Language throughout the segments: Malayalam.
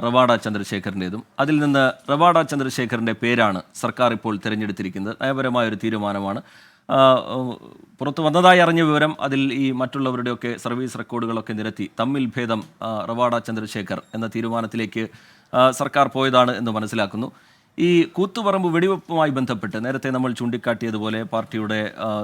റവാഡ ചന്ദ്രശേഖറിൻ്റെതും. അതിൽ നിന്ന് റവാഡ ചന്ദ്രശേഖറിൻ്റെ പേരാണ് സർക്കാർ ഇപ്പോൾ തിരഞ്ഞെടുത്തിരിക്കുന്നത്. നയപരമായൊരു തീരുമാനമാണ്. പുറത്തു വന്നതായി അറിഞ്ഞ വിവരം അതിൽ ഈ മറ്റുള്ളവരുടെയൊക്കെ സർവീസ് റെക്കോർഡുകളൊക്കെ നിരത്തി തമ്മിൽ ഭേദം റവാഡ ചന്ദ്രശേഖർ എന്ന തീരുമാനത്തിലേക്ക് സർക്കാർ പോയതാണ് എന്ന് മനസ്സിലാക്കുന്നു. ഈ കൂത്തുപറമ്പ് വെടിവെപ്പുമായി ബന്ധപ്പെട്ട് നേരത്തെ നമ്മൾ ചൂണ്ടിക്കാട്ടിയതുപോലെ പാർട്ടിയുടെ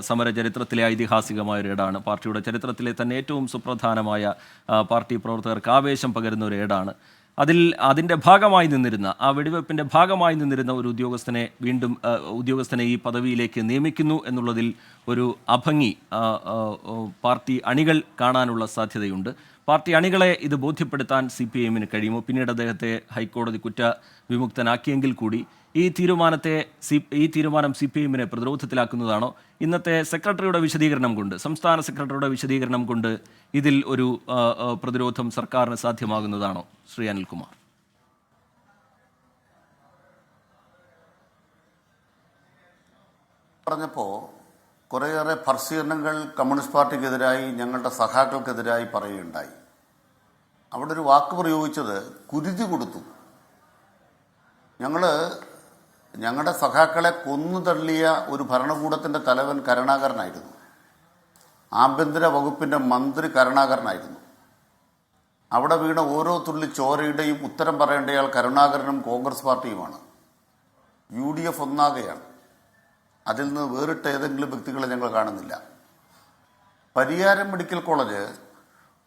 സമര ചരിത്രത്തിലെ ഐതിഹാസികമായ ഒരു ഏടാണ്. പാർട്ടിയുടെ ചരിത്രത്തിലെ തന്നെ ഏറ്റവും സുപ്രധാനമായ പാർട്ടി പ്രവർത്തകർക്ക് ആവേശം പകരുന്ന ഒരു ഏടാണ്. അതിൻ്റെ ഭാഗമായി നിന്നിരുന്ന ആ വെടിവെപ്പിൻ്റെ ഭാഗമായി നിന്നിരുന്ന ഒരു ഉദ്യോഗസ്ഥനെ ഈ പദവിയിലേക്ക് നിയമിക്കുന്നു എന്നുള്ളതിൽ ഒരു അഭംഗി പാർട്ടി അണികൾ കാണാനുള്ള സാധ്യതയുണ്ട്. പാർട്ടി അണികളെ ഇത് ബോധ്യപ്പെടുത്താൻ CPIM-ന് കഴിയുമോ? പിന്നീട് അദ്ദേഹത്തെ ഹൈക്കോടതി കുറ്റവിമുക്തനാക്കിയെങ്കിൽ കൂടി ഈ തീരുമാനം CPIM-നെ പ്രതിരോധത്തിലാക്കുന്നതാണോ? ഇന്നത്തെ സെക്രട്ടറിയുടെ വിശദീകരണം കൊണ്ട്, സംസ്ഥാന സെക്രട്ടറിയുടെ വിശദീകരണം കൊണ്ട് ഇതിൽ ഒരു പ്രതിരോധം സർക്കാരിന് സാധ്യമാകുന്നതാണോ? ശ്രീ അനിൽകുമാർ. പറഞ്ഞപ്പോൾ കുറേയേറെ പരിശീലനങ്ങൾ കമ്മ്യൂണിസ്റ്റ് പാർട്ടിക്കെതിരായി, ഞങ്ങളുടെ സഖാക്കൾക്കെതിരായി പറയുകയുണ്ടായി. അവിടെ ഒരു വാക്ക് പ്രയോഗിച്ചത് കുരുതി കൊടുത്തു. ഞങ്ങളുടെ സഖാക്കളെ കൊന്നു തള്ളിയ ഒരു ഭരണകൂടത്തിൻ്റെ തലവൻ കരുണാകരനായിരുന്നു. ആഭ്യന്തര വകുപ്പിൻ്റെ മന്ത്രി കരുണാകരനായിരുന്നു. അവിടെ വീണ ഓരോ തുള്ളി ചോരയുടെയും ഉത്തരം പറയേണ്ടയാൾ കരുണാകരനും കോൺഗ്രസ് പാർട്ടിയുമാണ്. UDF ഒന്നാകെയാണ്. അതിൽ നിന്ന് വേറിട്ട ഏതെങ്കിലും വ്യക്തികളെ ഞങ്ങൾ കാണുന്നില്ല. പരിയാരം മെഡിക്കൽ കോളേജ്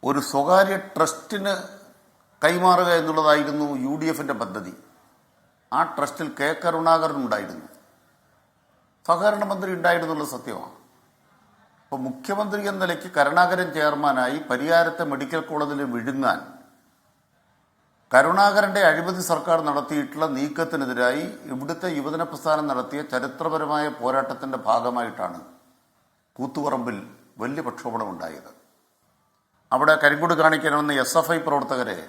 ഒരു സ്വകാര്യ ട്രസ്റ്റിന് കൈമാറുക എന്നുള്ളതായിരുന്നു UDF-ന്റെ പദ്ധതി. ആ ട്രസ്റ്റിൽ കരുണാകരൻ ഉണ്ടായിരുന്നു, സഹകരണ മന്ത്രി ഉണ്ടായിരുന്നുള്ളത് സത്യമാണ്. അപ്പോൾ മുഖ്യമന്ത്രി എന്ന നിലയ്ക്ക് കരുണാകരൻ ചെയർമാനായി പരിയാരത്തെ മെഡിക്കൽ കോളേജിൽ വിഴുങ്ങാൻ കരുണാകരന്റെ അഴിമതി സർക്കാർ നടത്തിയിട്ടുള്ള നീക്കത്തിനെതിരായി ഇവിടുത്തെ യുവജന പ്രസ്ഥാനം നടത്തിയ ചരിത്രപരമായ പോരാട്ടത്തിന്റെ ഭാഗമായിട്ടാണ് കൂത്തുപറമ്പിൽ വലിയ പ്രക്ഷോഭണം ഉണ്ടായത്. അവിടെ കരിങ്കൊടി കാണിക്കണമെന്ന SFI പ്രവർത്തകരെ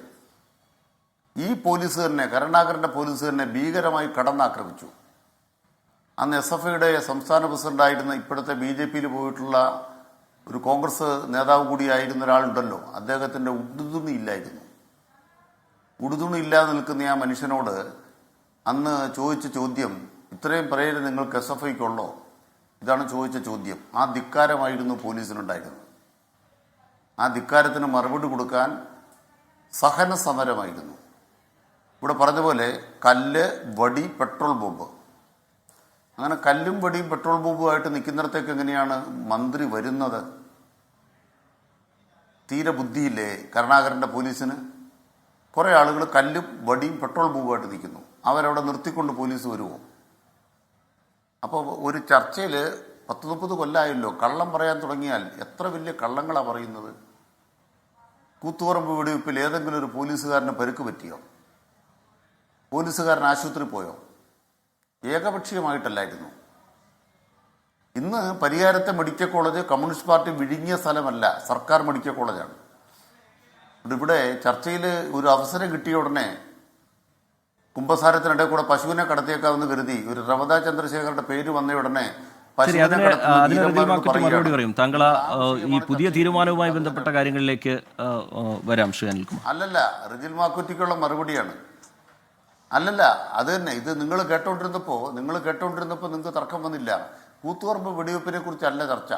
ഈ പോലീസ് തന്നെ, കരുണാകരന്റെ പോലീസ് തന്നെ ഭീകരമായി കടന്നാക്രമിച്ചു. അന്ന് SFIയുടെ സംസ്ഥാന പ്രസിഡന്റായിരുന്ന ഇപ്പോഴത്തെ BJP-യിൽ പോയിട്ടുള്ള ഒരു കോൺഗ്രസ് നേതാവ് കൂടിയായിരുന്ന ഒരാളുണ്ടല്ലോ, അദ്ദേഹത്തിന്റെ ഉടുതുണിയില്ലായിരുന്നു. ഉടുതുണിയില്ലാതെ നിൽക്കുന്ന ആ മനുഷ്യനോട് അന്ന് ചോദിച്ച ചോദ്യം, ഇത്രയും പറയരുത് നിങ്ങൾക്ക് SFIക്കുള്ളോ? ഇതാണ് ചോദിച്ച ചോദ്യം. ആ ധിക്കാരമായിരുന്നു പോലീസിനുണ്ടായിരുന്നത്. ആ ധിക്കാരത്തിന് മറുപടി കൊടുക്കാൻ സഹന സമരമായിരുന്നു. ഇവിടെ പറഞ്ഞ പോലെ കല്ല്, വടി, പെട്രോൾ ബോംബ്. അങ്ങനെ കല്ലും വടിയും പെട്രോൾ ബോംബുമായിട്ട് നിൽക്കുന്നിടത്തേക്ക് എങ്ങനെയാണ് മന്ത്രി വരുന്നത്? തീരെ ബുദ്ധിയില്ലേ കരുണാകരന്റെ പോലീസിന്? കുറേ ആളുകൾ കല്ലും വടിയും പെട്രോൾ ബോംബുമായിട്ട് നിൽക്കുന്നു. അവരവിടെ നിർത്തിക്കൊണ്ട് പോലീസ് വരുമോ? അപ്പോൾ ഒരു ചർച്ചയിൽ 10-30 കൊല്ലമായല്ലോ കള്ളം പറയാൻ തുടങ്ങിയാൽ എത്ര വലിയ കള്ളങ്ങളാണ് പറയുന്നത്. കൂത്തുപറമ്പ് വെടിവെപ്പിൽ ഏതെങ്കിലും ഒരു പോലീസുകാരന് പരുക്ക് പറ്റിയോ? പോലീസുകാരൻ ആശുപത്രി പോയോ? ഏകപക്ഷീയമായിട്ടല്ലായിരുന്നു. ഇന്ന് പരിയാരത്തെ മെഡിക്കൽ കോളേജ് കമ്മ്യൂണിസ്റ്റ് പാർട്ടി വിഴുങ്ങിയ സ്ഥലമല്ല, സർക്കാർ മെഡിക്കൽ കോളേജാണ്. ഇവിടെ ചർച്ചയിൽ ഒരു അവസരം കിട്ടിയ ഉടനെ കുംഭസാരത്തിനിടെ കൂടെ പശുവിനെ കടത്തിയേക്കാമെന്ന് കരുതി ഒരു റവദ ചന്ദ്രശേഖരുടെ പേര് വന്ന ഉടനെ മറുപടി പറയും. താങ്കൾ ഈ പുതിയ തീരുമാനവുമായി ബന്ധപ്പെട്ട കാര്യങ്ങളിലേക്ക് വരാം ശ്രീ അനിൽകുമാർ. അല്ലല്ല, റിജിൽ മാക്കുറ്റിക്കുള്ള മറുപടിയാണ്. അല്ലല്ല, അത് തന്നെ. ഇത് നിങ്ങൾ കേട്ടോണ്ടിരുന്നപ്പോൾ നിങ്ങൾക്ക് തർക്കം വന്നില്ല. കൂത്തുപറമ്പ് വെടിവെപ്പിനെ കുറിച്ചല്ല ചർച്ച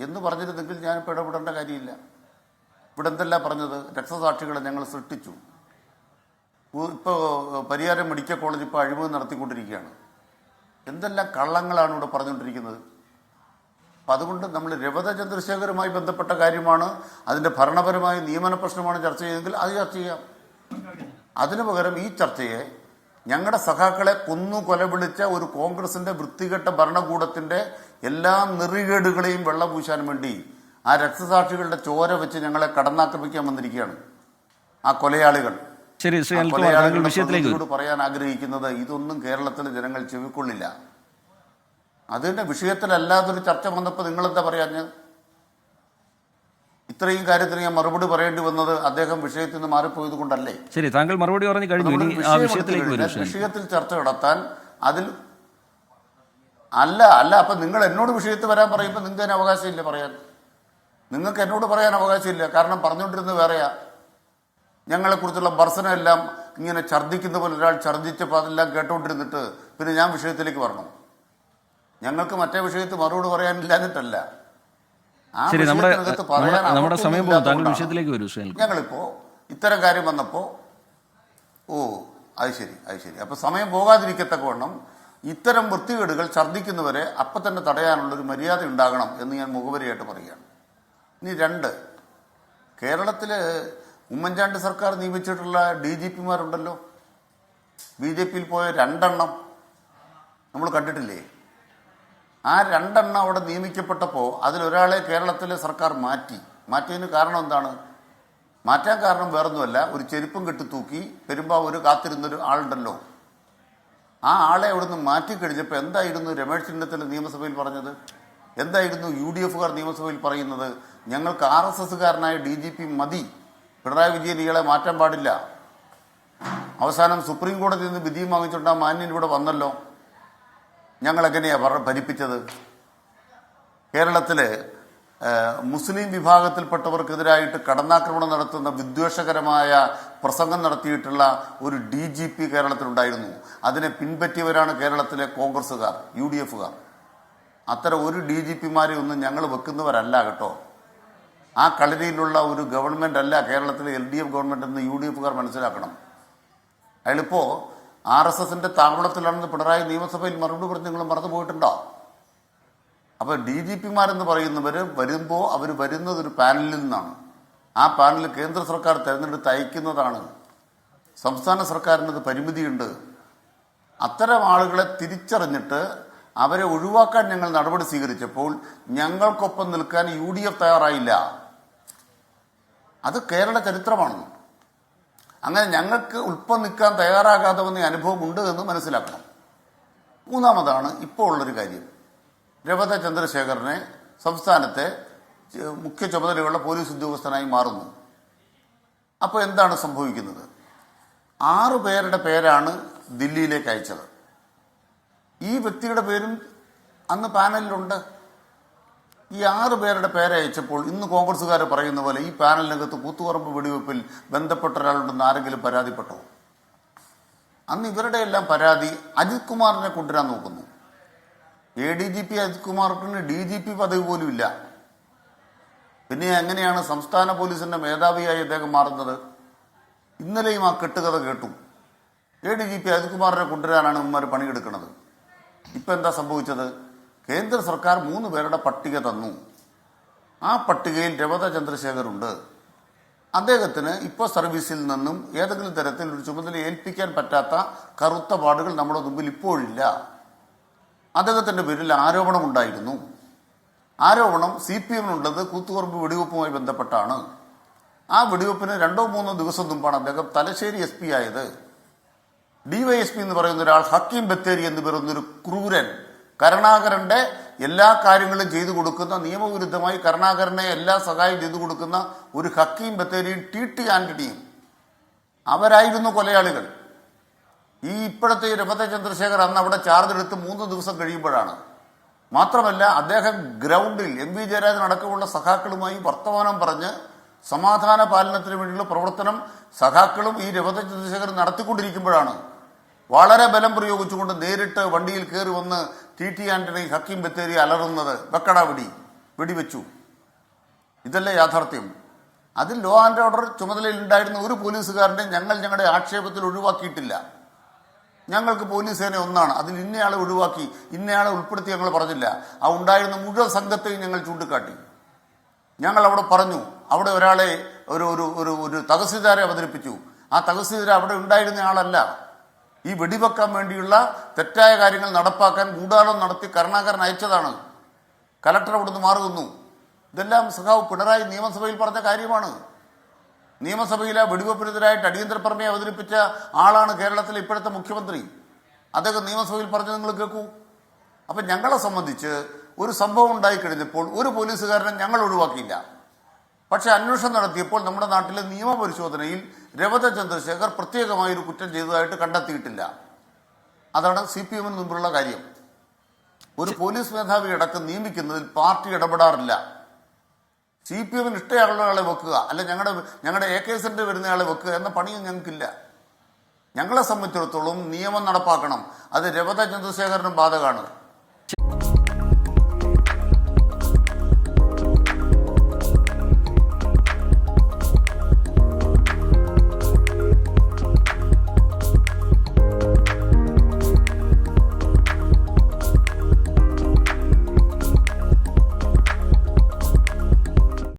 എന്ന് പറഞ്ഞിരുന്നെങ്കിൽ ഞാനിപ്പോൾ ഇടപെടേണ്ട കാര്യമില്ല. ഇവിടെ എന്തെല്ലാം പറഞ്ഞത്? രക്തസാക്ഷികളെ ഞങ്ങൾ സൃഷ്ടിച്ചു. ഇപ്പോൾ പരിയാരം മെഡിക്കൽ കോളേജ് ഇപ്പോൾ അഴിമതി നടത്തിക്കൊണ്ടിരിക്കുകയാണ്. എന്തെല്ലാം കള്ളങ്ങളാണ് ഇവിടെ പറഞ്ഞുകൊണ്ടിരിക്കുന്നത്. അപ്പം അതുകൊണ്ട് നമ്മൾ രവത ചന്ദ്രശേഖരുമായി ബന്ധപ്പെട്ട കാര്യമാണ്, അതിൻ്റെ ഭരണപരമായ നിയമന പ്രശ്നമാണ് ചർച്ച ചെയ്തെങ്കിൽ അത് ചർച്ച ചെയ്യാം. അതിനു പകരം ഈ ചർച്ചയെ ഞങ്ങളുടെ സഖാക്കളെ കൊലവിളിച്ച ഒരു കോൺഗ്രസിന്റെ വൃത്തികെട്ട ഭരണകൂടത്തിന്റെ എല്ലാ നെറികേടുകളെയും വെള്ളം പൂശാൻ വേണ്ടി ആ രക്തസാക്ഷികളുടെ ചോര വെച്ച് ഞങ്ങളെ കടന്നാക്രമിക്കാൻ വന്നിരിക്കുകയാണ് ആ കൊലയാളികൾ. വിഷയത്തിലേക്ക് പറയാൻ ആഗ്രഹിക്കുന്നത്, ഇതൊന്നും കേരളത്തിലെ ജനങ്ങൾ ചെവിക്കൊള്ളില്ല. അതിന്റെ വിഷയത്തിലല്ലാതൊരു ചർച്ച വന്നപ്പോൾ നിങ്ങളെന്താ പറയാഞ്ഞ്? ഇത്രയും കാര്യത്തിന് ഞാൻ മറുപടി പറയേണ്ടി വന്നത് അദ്ദേഹം വിഷയത്തിൽ നിന്ന് മാറിപ്പോയത് കൊണ്ടല്ലേ? ശരി, താങ്കൾ മറുപടി പറഞ്ഞു കഴിഞ്ഞു. വിഷയത്തിൽ ചർച്ച നടത്താൻ അതിൽ അല്ല. അപ്പൊ നിങ്ങൾ എന്നോട് വിഷയത്തിൽ വരാൻ പറയുമ്പോൾ നിങ്ങൾക്ക് അതിന് അവകാശമില്ല പറയാൻ. നിങ്ങൾക്ക് എന്നോട് പറയാൻ അവകാശമില്ല. കാരണം പറഞ്ഞുകൊണ്ടിരുന്നത് വേറെയാ. ഞങ്ങളെക്കുറിച്ചുള്ള ഭർസനമെല്ലാം ഇങ്ങനെ ഛർദ്ദിക്കുന്ന പോലെ ഒരാൾ ഛർദ്ദിച്ചപ്പോൾ അതെല്ലാം കേട്ടോണ്ടിരുന്നിട്ട് പിന്നെ ഞാൻ വിഷയത്തിലേക്ക് വരണം? ഞങ്ങൾക്ക് മറ്റേ വിഷയത്തിൽ മറുപടി പറയാനില്ലാഞ്ഞിട്ടല്ല. ആ ശരി, വിഷയത്തിനകത്ത് പറയാൻ നമ്മുടെ സമയം പോകും. താങ്കൾ അവർക്കൊന്നും വിഷയത്തിലേക്ക് വരൂ. ഞങ്ങളിപ്പോ ഇത്തരം കാര്യം വന്നപ്പോൾ അത് ശരി. അപ്പൊ സമയം പോകാതിരിക്കത്തക്കവണ്ണം ഇത്തരം വൃത്തികേടുകൾ ഛർദ്ദിക്കുന്നവരെ അപ്പം തന്നെ തടയാനുള്ളൊരു മര്യാദ ഉണ്ടാകണം എന്ന് ഞാൻ മുഖവരിയായിട്ട് പറയുകയാണ്. ഇനി 2, കേരളത്തിൽ ഉമ്മൻചാണ്ടി സർക്കാർ നിയമിച്ചിട്ടുള്ള DGPമാരുണ്ടല്ലോ, BJPയിൽ പോയ 2 എണ്ണം നമ്മൾ കണ്ടിട്ടില്ലേ? ആ 2 എണ്ണം അവിടെ നിയമിക്കപ്പെട്ടപ്പോൾ അതിലൊരാളെ കേരളത്തിലെ സർക്കാർ മാറ്റിയതിന് കാരണം എന്താണ്? മാറ്റാൻ കാരണം വേറൊന്നുമല്ല, ഒരു ചെരുപ്പും കെട്ടി തൂക്കി പെരുമ്പാവൂർ കാത്തിരുന്നൊരു ആളുണ്ടല്ലോ, ആ ആളെ അവിടുന്ന് മാറ്റിക്കഴിഞ്ഞപ്പോൾ എന്തായിരുന്നു രമേശ് ചെന്നിത്തല നിയമസഭയിൽ പറഞ്ഞത്? എന്തായിരുന്നു UDFകാർ നിയമസഭയിൽ പറയുന്നത്? ഞങ്ങൾക്ക് RSSകാരനായ DGP മതി, പിണറായി വിജയൻ ഇയാളെ മാറ്റാൻ പാടില്ല. അവസാനം സുപ്രീം കോടതിയിൽ നിന്ന് വിധിയും വാങ്ങിച്ചുകൊണ്ട് ആ മാന്യൻ ഇവിടെ വന്നല്ലോ. ഞങ്ങളെങ്ങനെയാണ് ഭരിപ്പിച്ചത്? കേരളത്തിലെ മുസ്ലിം വിഭാഗത്തിൽപ്പെട്ടവർക്കെതിരായിട്ട് കടന്നാക്രമണം നടത്തുന്ന വിദ്വേഷകരമായ പ്രസംഗം നടത്തിയിട്ടുള്ള ഒരു DGP കേരളത്തിലുണ്ടായിരുന്നു. അതിനെ പിൻപറ്റിയവരാണ് കേരളത്തിലെ കോൺഗ്രസ്സുകാർ, UDFകാർ. അത്തരം ഒരു DGPമാരെ ഒന്നും ഞങ്ങൾ വെക്കുന്നവരല്ല കേട്ടോ. ആ കളരിയിലുള്ള ഒരു ഗവൺമെൻറ് അല്ല കേരളത്തിലെ LDF ഗവൺമെൻറ് എന്ന് UDFകാർ മനസ്സിലാക്കണം. അയാളിപ്പോൾ RSSന്റെ താവളത്തിലാണെന്ന് പിണറായി നിയമസഭയിൽ മറുപടി പറഞ്ഞ് നിങ്ങൾ മറന്നു പോയിട്ടുണ്ടോ? അപ്പോൾ DGPമാരെന്ന് പറയുന്നവർ വരുമ്പോൾ അവർ വരുന്നത് ഒരു പാനലിൽ നിന്നാണ്. ആ പാനൽ കേന്ദ്ര സർക്കാർ തിരഞ്ഞെടുത്ത് അയക്കുന്നതാണ്. സംസ്ഥാന സർക്കാരിനത് പരിമിതിയുണ്ട്. അത്തരം ആളുകളെ തിരിച്ചറിഞ്ഞിട്ട് അവരെ ഒഴിവാക്കാൻ ഞങ്ങൾ നടപടി സ്വീകരിച്ചപ്പോൾ ഞങ്ങൾക്കൊപ്പം നിൽക്കാൻ UDF തയ്യാറായില്ല. അത് കേരള ചരിത്രമാണ്. അങ്ങനെ ഞങ്ങൾക്ക് ഉൾപ്പം നിൽക്കാൻ തയ്യാറാകാതെ വന്ന അനുഭവം ഉണ്ട് എന്ന് മനസ്സിലാക്കണം. 3ാമതാണ് ഇപ്പോൾ ഉള്ളൊരു കാര്യം. രവത ചന്ദ്രശേഖരനെ സംസ്ഥാനത്തെ മുഖ്യ ചുമതലയുള്ള പോലീസ് ഉദ്യോഗസ്ഥനായി മാറുന്നു. അപ്പോൾ എന്താണ് സംഭവിക്കുന്നത്? 6 പേരുടെ പേരാണ് ദില്ലിയിലേക്ക് അയച്ചത്. ഈ വ്യക്തിയുടെ പേരും അന്ന് പാനലിലുണ്ട്. ഈ 6 പേരുടെ പേരയച്ചപ്പോൾ ഇന്ന് കോൺഗ്രസ്സുകാർ പറയുന്ന പോലെ ഈ പാനലിനകത്ത് കൂത്തുപറമ്പ് വെടിവെപ്പിൽ ബന്ധപ്പെട്ട ഒരാളുണ്ടെന്ന് ആരെങ്കിലും പരാതിപ്പെട്ടോ? അന്ന് ഇവരുടെ എല്ലാം പരാതി അജിത് കുമാറിനെ കൊണ്ടുവരാൻ നോക്കുന്നു. ADGP അജിത് കുമാറിന് DGP പദവി പോലും ഇല്ല. പിന്നെ എങ്ങനെയാണ് സംസ്ഥാന പോലീസിന്റെ മേധാവിയായി അദ്ദേഹം മാറുന്നത്? ഇന്നലെയും ആ കെട്ടുകഥ കേട്ടു. ADGP അജിത് കുമാറിനെ കൊണ്ടുവരാനാണ് ഇവന്മാർ പണിയെടുക്കുന്നത്. ഇപ്പം എന്താ സംഭവിച്ചത്? കേന്ദ്ര സർക്കാർ 3 പേരുടെ പട്ടിക തന്നു. ആ പട്ടികയിൽ രവത ചന്ദ്രശേഖറുണ്ട്. അദ്ദേഹത്തിന് ഇപ്പോൾ സർവീസിൽ നിന്നും ഏതെങ്കിലും തരത്തിൽ ഒരു ചുമതല ഏൽപ്പിക്കാൻ പറ്റാത്ത കറുത്ത പാടുകൾ നമ്മുടെ മുമ്പിൽ ഇപ്പോഴില്ല. അദ്ദേഹത്തിൻ്റെ പേരിൽ ആരോപണമുണ്ടായിരുന്നു. ആരോപണം CPMനുള്ളത് കൂത്തുപറമ്പ് വെടിവെപ്പുമായി ബന്ധപ്പെട്ടാണ്. ആ വെടിവെപ്പിന് 2-3 ദിവസം മുമ്പാണ് അദ്ദേഹം തലശ്ശേരി SP ആയത്. DYSP എന്ന് പറയുന്ന ഒരാൾ ഹക്കീം ബത്തേരി എന്ന് പറയുന്നൊരു ക്രൂരൻ, കരുണാകരന്റെ എല്ലാ കാര്യങ്ങളും ചെയ്തു കൊടുക്കുന്ന, നിയമവിരുദ്ധമായി കരുണാകരനെ എല്ലാ സഹായം ചെയ്തു കൊടുക്കുന്ന ഒരു ഹക്കീം ബത്തേരിയും TT ആന്റണിയും അവരായിരുന്നു കൊലയാളികൾ. ഈ ഇപ്പോഴത്തെ രവത ചന്ദ്രശേഖർ അന്ന് അവിടെ ചാർജ് എടുത്ത് 3 ദിവസം കഴിയുമ്പോഴാണ്. മാത്രമല്ല അദ്ദേഹം ഗ്രൗണ്ടിൽ MV ജയരാജൻ അടക്കമുള്ള സഖാക്കളുമായി വർത്തമാനം പറഞ്ഞ് സമാധാന പാലനത്തിന് വേണ്ടിയുള്ള പ്രവർത്തനം സഖാക്കളും ഈ രവത ചന്ദ്രശേഖർ നടത്തിക്കൊണ്ടിരിക്കുമ്പോഴാണ് വളരെ ബലം പ്രയോഗിച്ചുകൊണ്ട് നേരിട്ട് വണ്ടിയിൽ കയറി വന്ന് TT ആന്റണി ഹക്കീം ബത്തേരി അലറുന്നത്. വെക്കട വെടിവെച്ചു. ഇതല്ലേ യാഥാർത്ഥ്യം? അതിൽ ലോ ആൻഡ് ഓർഡർ ചുമതലയിൽ ഉണ്ടായിരുന്ന ഒരു പോലീസുകാരനെ ഞങ്ങളുടെ ആക്ഷേപത്തിൽ ഒഴിവാക്കിയിട്ടില്ല. ഞങ്ങൾക്ക് പോലീസ് സേന ഒന്നാണ്. അതിൽ ഇന്നയാളെ ഒഴിവാക്കി ഇന്നയാളെ ഉൾപ്പെടുത്തി ഞങ്ങൾ പറഞ്ഞില്ല. ആ ഉണ്ടായിരുന്ന മുഴുവൻ സംഘത്തെയും ഞങ്ങൾ ചൂണ്ടിക്കാട്ടി. ഞങ്ങൾ അവിടെ പറഞ്ഞു, അവിടെ ഒരാളെ ഒരു തഹസീൽദാരെ അവതരിപ്പിച്ചു. ആ തഹസീൽദാർ അവിടെ ഉണ്ടായിരുന്ന ആളല്ല. ഈ വെടിവെക്കാൻ വേണ്ടിയുള്ള തെറ്റായ കാര്യങ്ങൾ നടപ്പാക്കാൻ ഗൂഢാലോചന നടത്തി കരുണാകരൻ അയച്ചതാണ്. കലക്ടർ അവിടുന്ന് മാറുന്നു. ഇതെല്ലാം സഖാവ് പിണറായി നിയമസഭയിൽ പറഞ്ഞ കാര്യമാണ്. നിയമസഭയിലെ വെടിവെപ്പിനെതിരായിട്ട് അടിയന്തര പ്രമേയം അവതരിപ്പിച്ച ആളാണ് കേരളത്തിലെ ഇപ്പോഴത്തെ മുഖ്യമന്ത്രി. അദ്ദേഹം നിയമസഭയിൽ പറഞ്ഞത് നിങ്ങൾ കേൾക്കൂ. അപ്പം ഞങ്ങളെ സംബന്ധിച്ച് ഒരു സംഭവം ഉണ്ടായിക്കഴിഞ്ഞപ്പോൾ ഒരു പോലീസുകാരനെ ഞങ്ങൾ ഒഴിവാക്കിയില്ല. പക്ഷെ അന്വേഷണം നടത്തിയപ്പോൾ നമ്മുടെ നാട്ടിലെ നിയമപരിശോധനയിൽ രവത ചന്ദ്രശേഖർ പ്രത്യേകമായൊരു കുറ്റം ചെയ്തതായിട്ട് കണ്ടെത്തിയിട്ടില്ല. അതാണ് CPMന് മുമ്പിലുള്ള കാര്യം. ഒരു പോലീസ് മേധാവി അടക്കം നിയമിക്കുന്നതിൽ പാർട്ടി ഇടപെടാറില്ല. CPMന് ഇഷ്ടമുള്ള ആളെ വെക്കുക, അല്ല ഞങ്ങളുടെ AK സെന്റർ വരുന്നയാളെ വെക്കുക എന്ന പണിയും ഞങ്ങൾക്കില്ല. ഞങ്ങളെ സംബന്ധിച്ചിടത്തോളം നിയമം നടപ്പാക്കണം. അത് രവത ചന്ദ്രശേഖരനും ബാധകമാണ്.